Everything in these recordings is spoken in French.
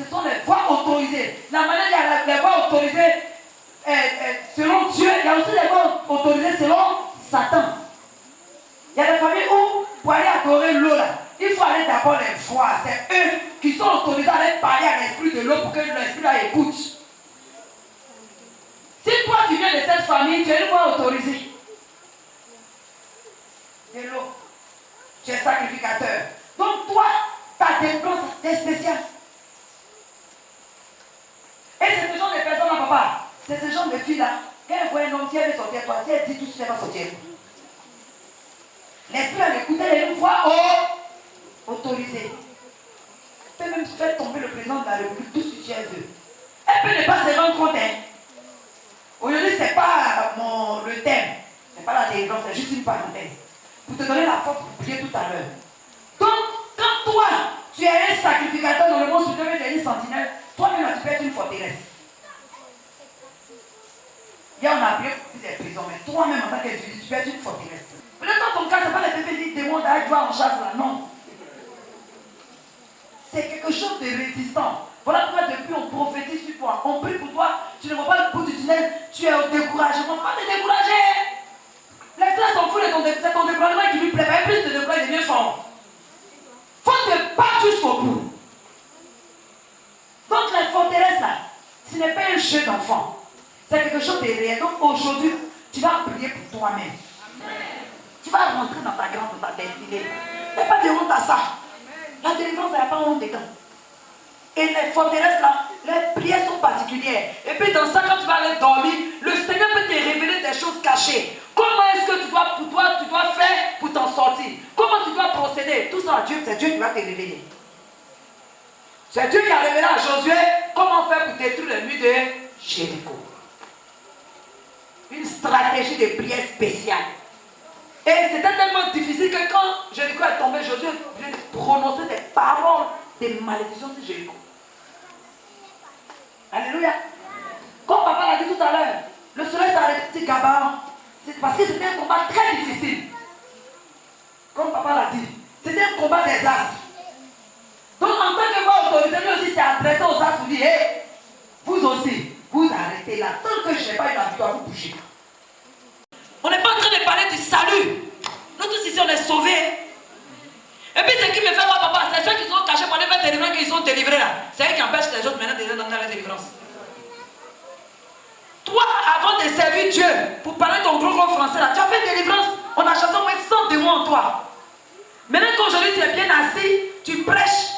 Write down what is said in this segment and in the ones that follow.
ce sont les voies autorisées. La manière, il y a les voies autorisées selon Dieu, il y a aussi les voies autorisées selon Satan. Il y a des familles où, pour aller adorer l'eau là, il faut aller d'abord les voir. C'est eux qui sont autorisés à aller parler à l'esprit de l'eau pour que l'esprit là écoute. Si toi tu viens de cette famille, tu es une voie autorisée. De l'eau. Tu es sacrificateur. Donc toi, ta dépense est spéciale. Et c'est ce genre de personnes là, papa. C'est ce genre de filles là. Quand elle voit un homme, si elle veut sortir toi, si elle dit tout ce qu'elle va sortir. L'esprit à l'écouter, elle est une voix autorisée. Elle peut même faire tomber le président de la République, tout ce que tu veux. Elle peut ne pas se rendre compte. Hein. Aujourd'hui, ce n'est pas le thème. Ce n'est pas la délivrance, c'est juste une parenthèse. Pour te donner la force pour prier tout à l'heure. Donc, quand toi, tu es un sacrificateur dans le monde spirituel, tu es une sentinelle, toi-même, tu peux être une forteresse. Hier, on a appelé des prisons, mais toi-même, en tant qu'individu, tu peux être une forteresse. Peut-être dans ton cas, ce n'est pas les bébés des démons d'aller voir en chasse là, non. C'est quelque chose de résistant. Voilà pourquoi depuis on prophétise sur toi, on prie pour toi, tu ne vois pas le bout du tunnel, tu es au découragement. Faut pas te décourager. Les classes sont fous, c'est ton découragement qui lui plaît pas. Plus de découragement, il devient fort. Faut te battre jusqu'au bout. Donc la forteresse là, ce n'est pas un jeu d'enfant. C'est quelque chose de réel. Donc aujourd'hui, tu vas prier pour toi-même. Tu vas rentrer dans ta grâce, dans ta destinée. Il n'y a pas de honte à ça. La délivrance, il n'y a pas honte dedans. Et les forteresses là, les prières sont particulières. Et puis dans ça, quand tu vas aller dormir, le Seigneur peut te révéler des choses cachées. Comment est-ce que tu dois faire pour t'en sortir? Comment tu dois procéder? Tout ça, c'est Dieu qui va te révéler. C'est Dieu qui a révélé à Josué comment faire pour détruire les murs de Jéricho. Une stratégie de prière spéciale. Et c'était tellement difficile que quand Jéricho est tombé, Josué a prononcé des paroles de malédiction sur Jéricho. Alléluia. Comme papa l'a dit tout à l'heure, le soleil s'est arrêté sur Gabaon. C'est parce que c'était un combat très difficile. Comme papa l'a dit, c'était un combat des astres. Donc en tant que voix autorisée, lui aussi s'est adressé aux astres pour dire, hey, vous aussi, vous arrêtez là. Tant que je n'ai pas eu la victoire, vous bougez. On n'est pas en train de parler du salut. Nous tous ici, on est sauvés. Et puis ce qui me fait voir papa, c'est ceux qui sont cachés pour aller faire des délivrance, qu'ils sont délivrés là. C'est eux qui empêchent les autres maintenant de dans la délivrance. Toi, avant de servir Dieu, pour parler ton gros français là, tu as fait délivrance. On a chassé au moins 100 démons en toi. Maintenant qu'aujourd'hui tu es bien assis, tu prêches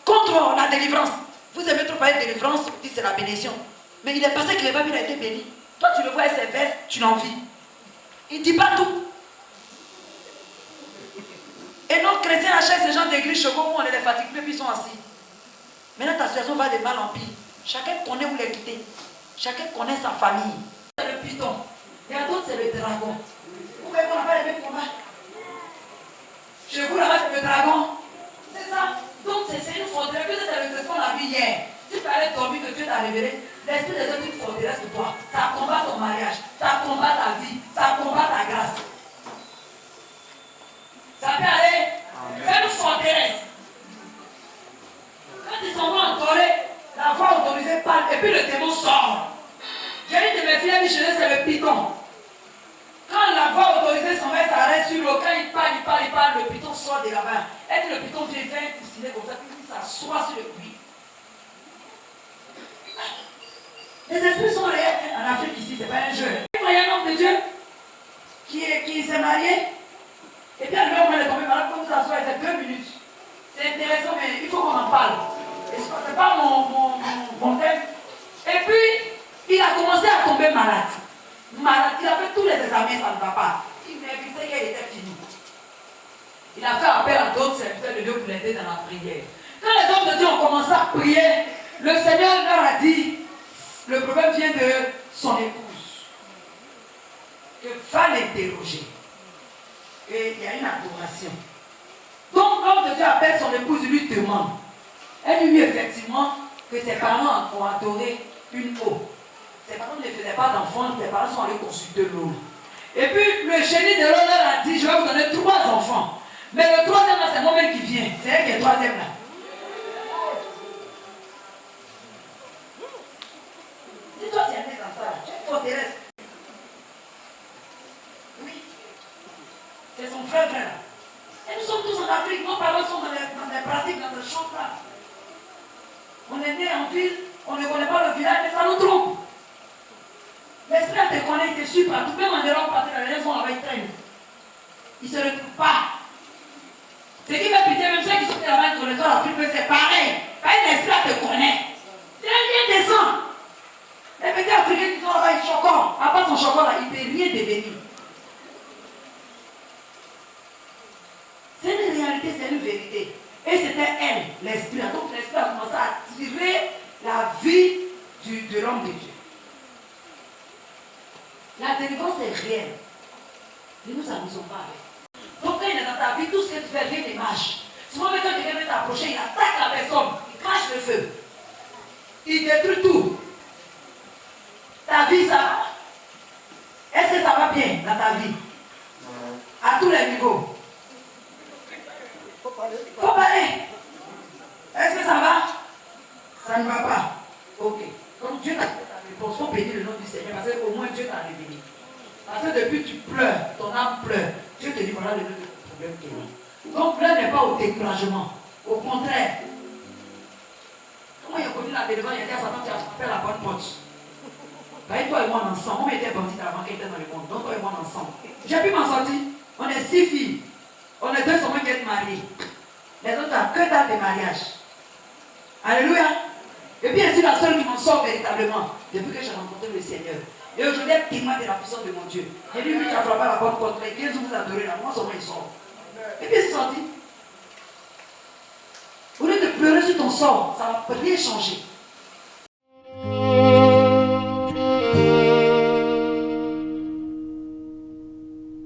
contre la délivrance. Vous aimez trop parler de délivrance, vous dites c'est la bénédiction. Mais il est passé que les Bible a été béni. Toi tu le vois ses vestes, tu l'envies. Il ne dit pas tout. Et nos chrétiens achètent ces gens d'église chevaux où on les fatigue, puis ils sont assis. Maintenant ta situation va de mal en pire. Chacun connaît où les quitter. Chacun connaît sa famille. C'est le python. Et à d'autres c'est le dragon. Vous voyez qu'on n'a pas les mêmes combats. Chez vous là-bas c'est le dragon. C'est ça. Donc c'est une forteresse. C'est ce qu'on a vu hier. Si tu allais dormir que Dieu t'a révélé, l'esprit des autres, une forteresse pour toi. Ça combat ton mariage. Ça combat ta vie. Ça combat ta grâce. Ça peut aller faire une forteresse. Quand ils sont entourés, la voix autorisée parle et puis le démon sort. J'ai une de mes filles, elle dit chez elle, c'est le python. Quand la voix autorisée s'en va, ça reste sur l'eau. Quand il parle, le python sort de là-bas. Elle dit le python vient faire un coussinet comme ça, puis il s'assoit sur le puits. Les esprits sont réels. En Afrique ici, c'est pas un jeu. Il y a un homme de Dieu qui s'est marié. Et puis, arrivé au moment de tomber malade, comme vous asseoir, c'est 2 minutes. C'est intéressant, mais il faut qu'on en parle. C'est pas mon thème. Et puis, il a commencé à tomber malade. Il a fait tous les examens, ça ne va pas. Il m'a dit qu'elle était finie. Il a fait appel à d'autres serviteurs de Dieu pour l'aider dans la prière. Quand les hommes de Dieu ont commencé à prier, le Seigneur leur a dit, le problème vient de son épouse. Que va l'interroger. Et il y a une adoration. Donc l'homme de Dieu appelle son épouse, il lui demande. Elle lui dit effectivement que ses parents ont adoré une eau. Ses parents ne faisaient pas d'enfants, ses parents sont allés consulter l'eau. Et puis le génie de l'eau leur a dit, je vais vous donner 3 enfants. Mais le 3e là, c'est moi-même qui viens. C'est elle qui est 3e là. ville, on ne connaît pas le village, mais ça nous trompe. L'esprit te connaît, il te suit partout. Même en Europe, partout dans les maisons, là-bas, ils traînent. Ils ne se retrouvent pas. Ce qui fait pitié, même ceux qui sont là-bas sur le toit d'Afrique, c'est pareil. L'esprit te connaît. C'est un lien descend. Les petits Africains qui sont là-bas, ils choquent. À part son chocolat, là, il ne peut rien devenir. C'est une réalité, c'est une vérité. Et c'était elle, l'esprit. Donc l'esprit a commencé à tirer la vie de l'homme de Dieu. La délivrance est réelle. Ne nous amusons pas avec. Donc quand il est dans ta vie, tout ce que tu fais, rien ne marche. Souvent, quand quelqu'un veut t'approcher, il attaque la personne, il crache le feu. Il détruit tout. Ta vie, ça va? Est-ce que ça va bien dans ta vie? À tous les niveaux. Faut parler. Est-ce que ça va? Ça ne va pas. Ok. Comme Dieu t'a réponse, il faut bénir le nom du Seigneur parce qu'au moins Dieu t'a révélé. Parce que depuis tu pleures, ton âme pleure. Dieu te dit voilà le problème qu'il y a. Donc pleure n'est pas au découragement. Au contraire. Comment il a connu la délivrance? Il a dit à Satan, tu as fait la bonne porte. Bah, toi et moi ensemble, on était bandits avant qu'il était dans le monde. Donc toi et moi ensemble. J'ai pu m'en sortir. On est 6 filles. On est 2 seulement qui sont mariés. Les autres n'ont que date de mariage. Alléluia. Et puis je suis la seule qui m'en sort véritablement depuis que j'ai rencontré le Seigneur. Et aujourd'hui, elle témoigne de la puissance de mon Dieu. J'ai dit, oui, tu as frappé la bonne porte. Les 15 vous adorez là. Moi seulement ils sortent. Et puis ils sont sortis. Au lieu de pleurer sur ton sort, ça ne va rien changer.